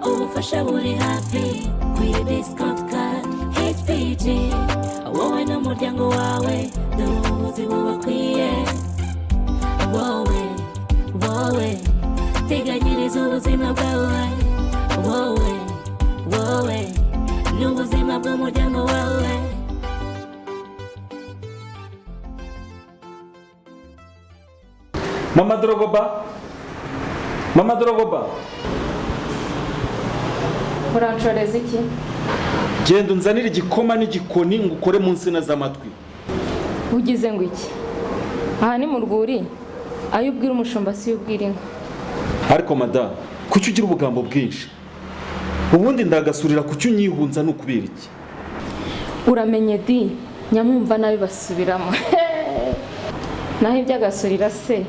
ubufasha buri hafi kuri discount card HPG wowe n'umuryango wawe dore ubuvuzi bubakwiye wowe teganyiriza ubuzima bwawe wowe n'ubuzima bw'umuryango wawe. Mama Drogoba uranshoreza iki? Genda unzanire igikoma n'igikoni ngo ukore mu nsina z'amatwi. Ugize ngo iki? Aha ni mu rwuri ayo ubwira umushumba si ubwira inka. Ariko mada kuki ugira ubugambo bwinshi? Ubundi ndagasurira kuki unyihunza n'ukubera iki? Uramenye di nyamwumva nabi basubiramo. Naho iby'agasurira se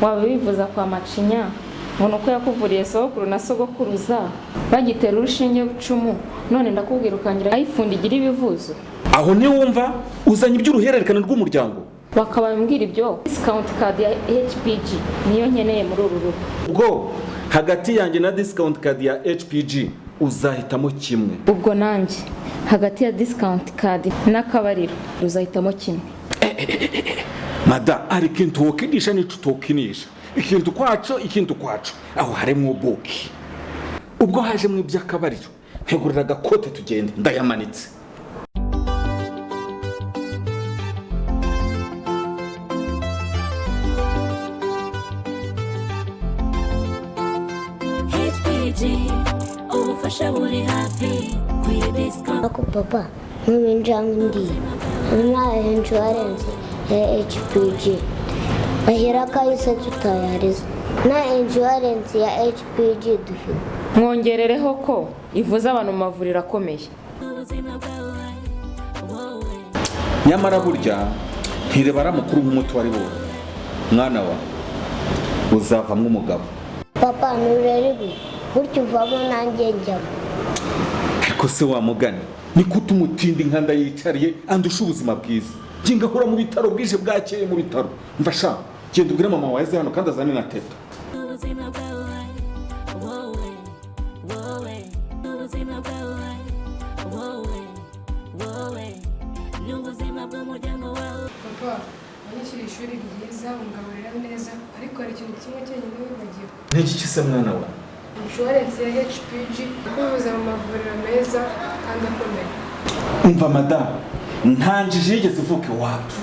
waba bivuza kwa Macinya ngo nuko yakuvuriye sogokuru na sogokuruza bagitera urushinge bucumu none ndakubwira ukangira ayifunda igira ibivuzo. Aho ni wumva uzanye iby'uruhererekane rw'umuryango. Bakaba mbwira ibyo discount card ya HPG niyo nkeneye muri uru rugo. Ubwo hagati yanjye na discount card ya HPG uzahitamo kimwe. Ubwo nanjye hagati ya discount card n'akabariro uzahitamo kimwe. Mada ari kintu wokinisha n'ico tokinisha. Ikintu kwacu aho harimo boki. Ubwo haje mu iby'akabariro ntegurira gakote tugende ndayamanitse. ubufasha buri hafi kuri discount. Ako papa nk'ibinjangindi nta insurance ya HPG ahera kahise tutayariza nta insurance ya HPG dufite. Mwongerereho ko ivuza abantu mu mavuriro akomeye. Nyamara burya ntirebara mukuru nk'umuti wari wowe mwana wa uzavamo umugabo. Papa nurere ibi buryo uvamo nanjye njyamo. Ariko se wamugani ni kuta umutindi nkanda yicariye andusha ubuzima bwiza. Jinga hora mu bitaro bwije bwakeye mu bitaro. Mfasha genda ubwire mama wawe hano kandi azane na teta. Papa, abanyeshuri ishuri ryiza ungaburira neza ariko hari ikintu kimwe cyenyine wibagiwe. N'iki kise mwana wa? Insurance ya HPG kuvuza mu mavuriro meza kandi akomeye. Umva madam, ntanjije yigeze ivuka iwacu.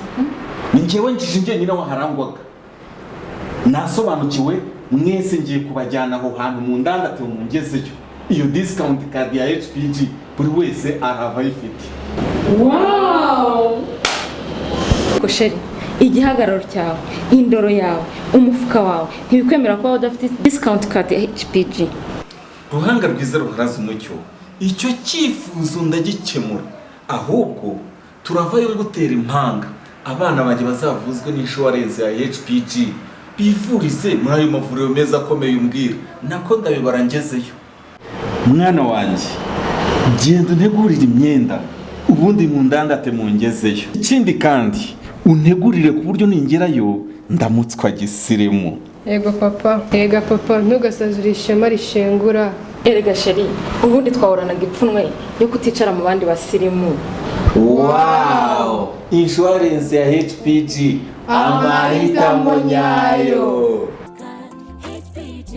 Ni njyewe njije njyenyine waharangwaga. Nasobanukiwe mwese ngiye kubajyana aho hantu mu ndangate mu ngezeyo. Iyo discount card ya HPG buri wese arava ifite. Wow! Kosheri, igihagararo cyawe, indoro yawe, umufuka wawe ntibikwemera ko udafite discount card ya HPG. Ruhanga rwiza ruharaza umucyo. Icyo cyifuzo ndagikemura. Ahubwo turavayo gutera impanga. Abana banjye bazavuzwe n'insurance ya HPG. Bivurize muri ayo mavuriro meza akomeye umbwira. Nako ndabibara ngezeyo. Mwana wanjye, genda untegurire imyenda. Ubundi mu ndangate mu ngezeyo. Ikindi kandi untegurire ku buryo ningerayo ndamutswa gisirimu. Yego papa, ntugasazure ishema rishengura. Erega sheri, ubundi twahoranaga ipfunwe yo kuticara mu bandi basirimu. Wow! Insurance ya HPG amahitamo nyayo. HPG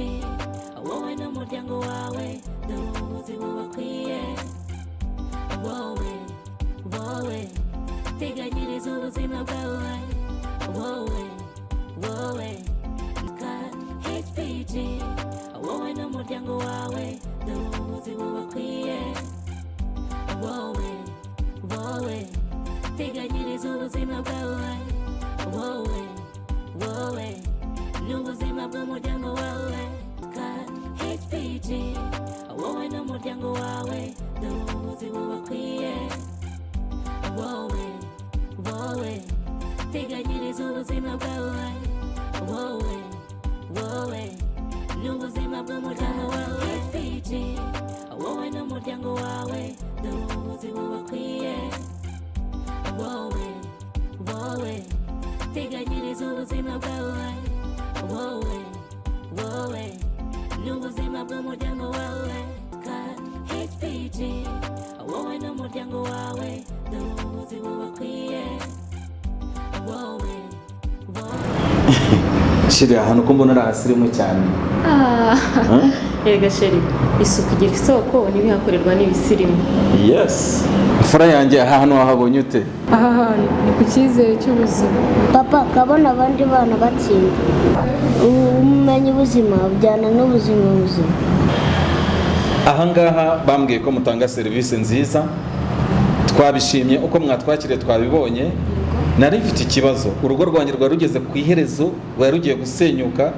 wowe n'umuryango wawe dore ubuvuzi bubakwiye wowe teganyiriza ubuzima bwawe wowe HPG wowe n'umuryango wawe dore ubuvuzi bubakwiye wowe teganyiriza ubuzima bwawe wowe n'ubuzima bw'umuryango wawe. HPG wowe n'umuryango wawe dore ubuvuzi bubakwiye wowe teganyiriza ubuzima bwawe wowe n'ubuzima bw'umuryango wawe. HPG wowe n'umuryango wawe dore ubuvuzi bubakwiye wowe teganyiriza ubuzima bwawe wowe n'ubuzima bw'umuryango wawe ka HPG wowe n'umuryango wawe dore ubuvuzi bubakwiye wowe shiri ahantu ko mbona ari ahasirimu cyane. Erega sheri isuku igira isoko n'ibihakorerwa n'ibisirimu. Yes. Fara yanjye aha hantu wahabonye ute? aha hantu ni ku cyizere cy'ubuzima. papa kabona abandi bana batsinda ubumenyi buzima bujyana n'ubuzima buzima. Aha ngaha bambwiye ko mutanga serivisi nziza, twabishimye uko mwatwakiriye twabibonye. Nari mfite ikibazo, urugo rwanjye rwari rugeze ku iherezo, rwari rugiye gusenyuka,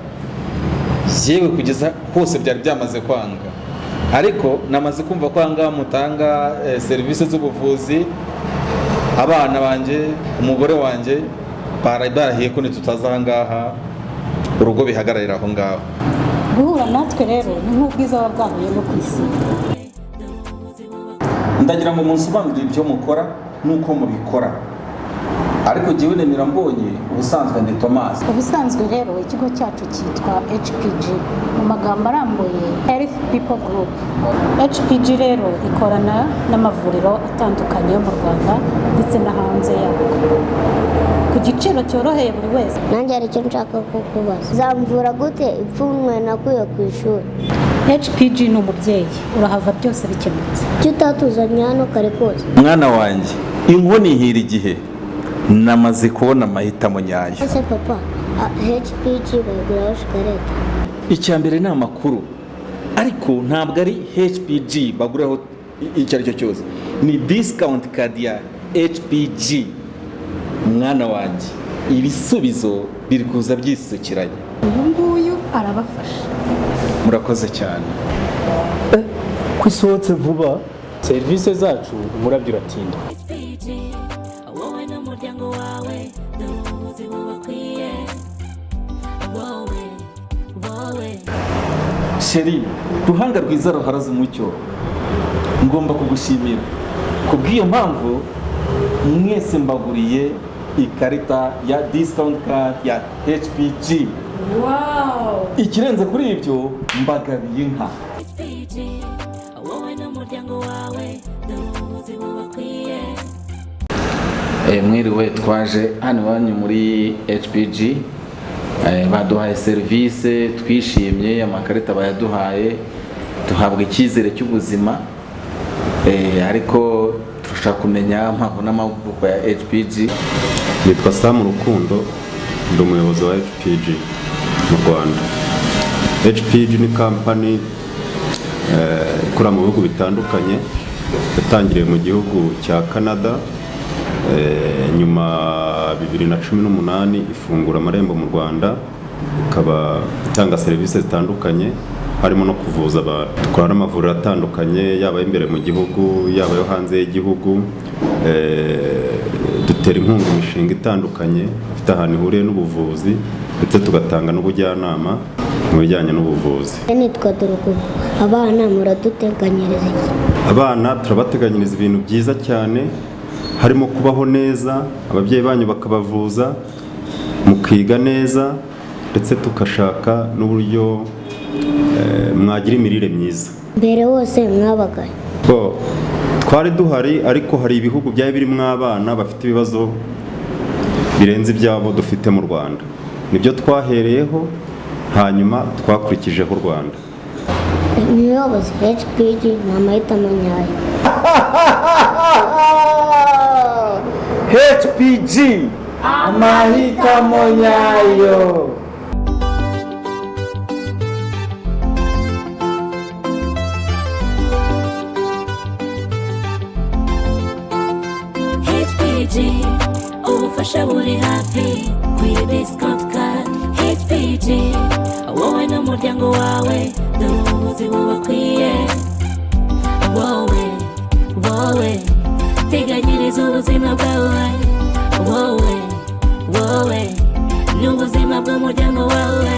yewe kugeza hose byari byamaze kwanga, ariko namaze kumva ko ahangaha mutanga serivisi z'ubuvuzi. Abana banjye, umugore wanjye barahiye ko nitutaza ahangaha urugo bihagararira aho ngaho. guhura natwe rero ni nk'ubwiza buba bwahuye no ku isi. Ndagira ngo munsobanurire ibyo mukora n'uko mubikora, ariko jyewe nemera mbonye ubusanzwe ndi Thomas. Ubusanzwe rero ikigo cyacu cyitwa HPG mu magambo arambuye Health People Group. HPG rero ikorana n'amavuriro atandukanye yo mu Rwanda ndetse no hanze yarwo ku giciro cyoroheye buri wese. nanjye hari icyo nshaka kukubaza, zamvura gute ipfunwe nakuye ku ishuri? HPG ni umubyeyi, urahava byose bikemutse. icyo utatuzanye hano kare kose. Mwana wanjye, inkoni ihira igihe, namaze kubona amahitamo nyayo. ese papa HPG baguraho shikarete? Icya mbere ni amakuru, ariko ntabwo ari HPG baguraho icyo ari cyo cyose, ni discount card ya HPG. Mwana wanjye, ibisubizo biri kuza byisukiranye. Uyu nguyu arabafasha. Murakoze cyane. ko isohotse vuba. Serivisi zacu umurabyo uratinda. HPG wowe n'umuryango wawe dore ubuvuzi bubakwiye wowe Sheri, ruhanga rwiza ruharaze umucyo, ngomba kugushimira. Kubw'iyo mpamvu mwese mbaguriye ikarita ya discount card ya HPG. Wow! Ikirenze kuri ibyo mbagabiye inka. HPG wowe n'umuryango wawe dore ubuvuzi bubakwiye. Mwiriwe, twaje hano iwanyu muri HPG, baduhaye serivisi, twishimye, amakarita bayaduhaye, duhabwa icyizere cy'ubuzima, ariko turashaka kumenya impamvu n'amavuko ya HPG. Nitwa Sam Rukundo, ndi umuyobozi wa HPG mu Rwanda. HPG ni kampani ikora mu bihugu bitandukanye, yatangiriye mu gihugu cya Canada, nyuma 2018 ifungura amarembo mu Rwanda, ikaba itanga serivisi zitandukanye harimo no kuvuza abantu. Dukora n'amavuriro atandukanye, yaba imbere mu gihugu yaba yo hanze y'igihugu. Dutera inkunga imishinga itandukanye ifite ahantu ihuriye n'ubuvuzi, ndetse tugatanga n'ubujyanama mu bijyanye n'ubuvuzi. nitwa Dorogogo. abana muraduteganyiriza iki? Abana turabateganyiriza ibintu byiza cyane, harimo kubaho neza, ababyeyi banyu bakabavuza, mukiga neza, ndetse tukashaka n'uburyo mwagira imirire myiza. mbere wose mwabagaye? Twari duhari, ariko hari ibihugu byari birimo abana bafite ibibazo birenze ibyabo dufite mu Rwanda, nibyo twahereyeho, hanyuma twakurikijeho u Rwanda. umuyobozi, HPG ni amahitamo nyayo. HPG amahitamo nyayo. HPG ubufasha buri hafi kuri discount card. HPG wowe n'umuryango wawe dore ubuvuzi bubakwiye wowe teganyiriza ubuzima bwawe wowe n'ubuzima bw'umuryango wawe.